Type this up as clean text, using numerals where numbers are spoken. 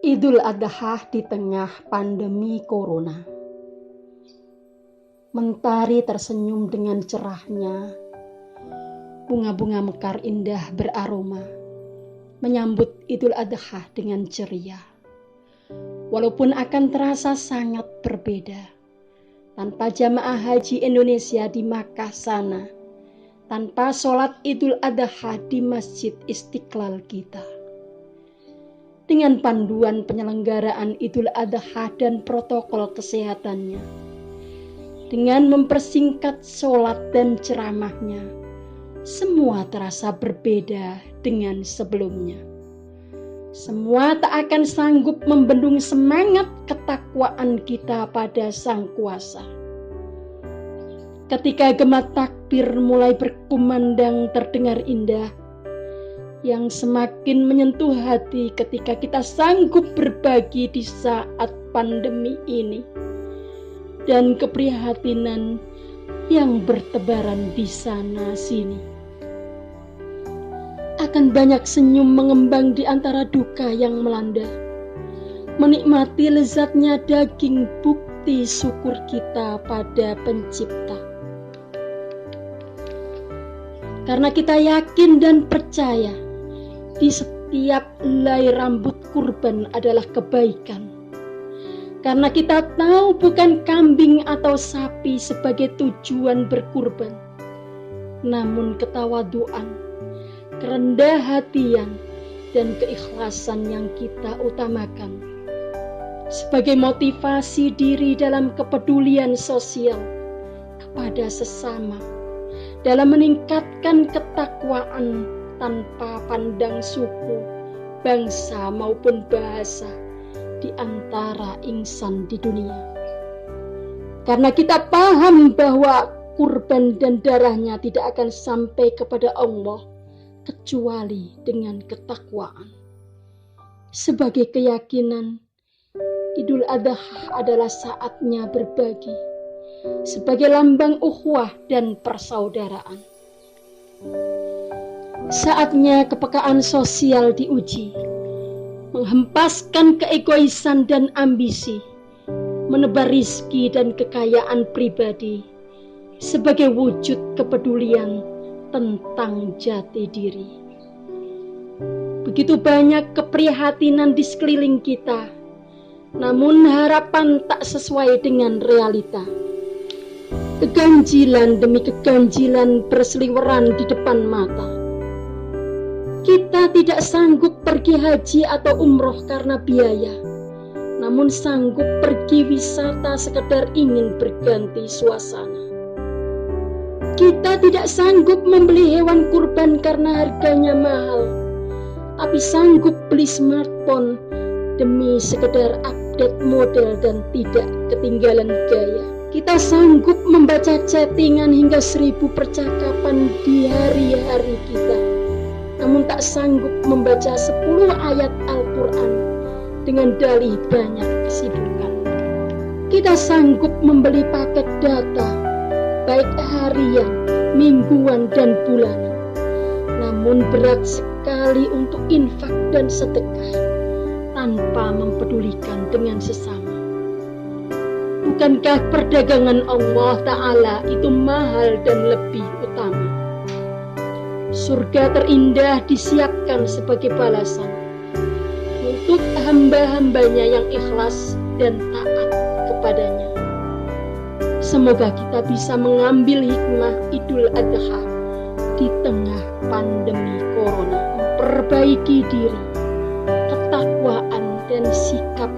Idul Adha di tengah pandemi Corona. Mentari tersenyum dengan cerahnya. Bunga-bunga mekar indah beraroma, menyambut Idul Adha dengan ceria. Walaupun akan terasa sangat berbeda, tanpa jamaah haji Indonesia di Makkah sana, tanpa sholat Idul Adha di Masjid Istiqlal kita. Dengan panduan penyelenggaraan Idul Adha dan protokol kesehatannya, dengan mempersingkat sholat dan ceramahnya, semua terasa berbeda dengan sebelumnya. Semua tak akan sanggup membendung semangat ketakwaan kita pada Sang Kuasa. Ketika gema takbir mulai berkumandang terdengar indah, yang semakin menyentuh hati ketika kita sanggup berbagi di saat pandemi ini, dan keprihatinan yang bertebaran di sana sini. Akan banyak senyum mengembang di antara duka yang melanda, menikmati lezatnya daging bukti syukur kita pada Pencipta. Karena kita yakin dan percaya di setiap helai rambut kurban adalah kebaikan. Karena kita tahu bukan kambing atau sapi sebagai tujuan berkurban, namun ketawaduan, kerendah hatian, dan keikhlasan yang kita utamakan sebagai motivasi diri dalam kepedulian sosial kepada sesama, dalam meningkatkan ketakwaan tanpa pandang suku, bangsa maupun bahasa di antara insan di dunia. Karena kita paham bahwa kurban dan darahnya tidak akan sampai kepada Allah kecuali dengan ketakwaan. Sebagai keyakinan, Idul Adha adalah saatnya berbagi sebagai lambang ukhuwah dan persaudaraan. Saatnya kepekaan sosial diuji, menghempaskan keegoisan dan ambisi, menebar rizki dan kekayaan pribadi sebagai wujud kepedulian tentang jati diri. Begitu banyak keprihatinan di sekeliling kita, namun harapan tak sesuai dengan realita. Keganjilan demi keganjilan berseliweran di depan mata. Kita tidak sanggup pergi haji atau umroh karena biaya, namun sanggup pergi wisata sekedar ingin berganti suasana. Kita tidak sanggup membeli hewan kurban karena harganya mahal, tapi sanggup beli smartphone demi sekedar update model dan tidak ketinggalan gaya. Kita sanggup membaca chattingan hingga 1000 percakapan di hari-hari kita, namun tak sanggup membaca 10 ayat Al-Quran dengan dalih banyak kesibukan. Kita sanggup membeli paket data, baik harian, mingguan, dan bulanan, namun berat sekali untuk infak dan sedekah tanpa mempedulikan dengan sesama. Bukankah perdagangan Allah Ta'ala itu mahal dan lebih utama? Surga terindah disiapkan sebagai balasan untuk hamba-hambanya yang ikhlas dan taat kepadanya. Semoga kita bisa mengambil hikmah Idul Adha di tengah pandemi Corona, memperbaiki diri, ketakwaan dan sikap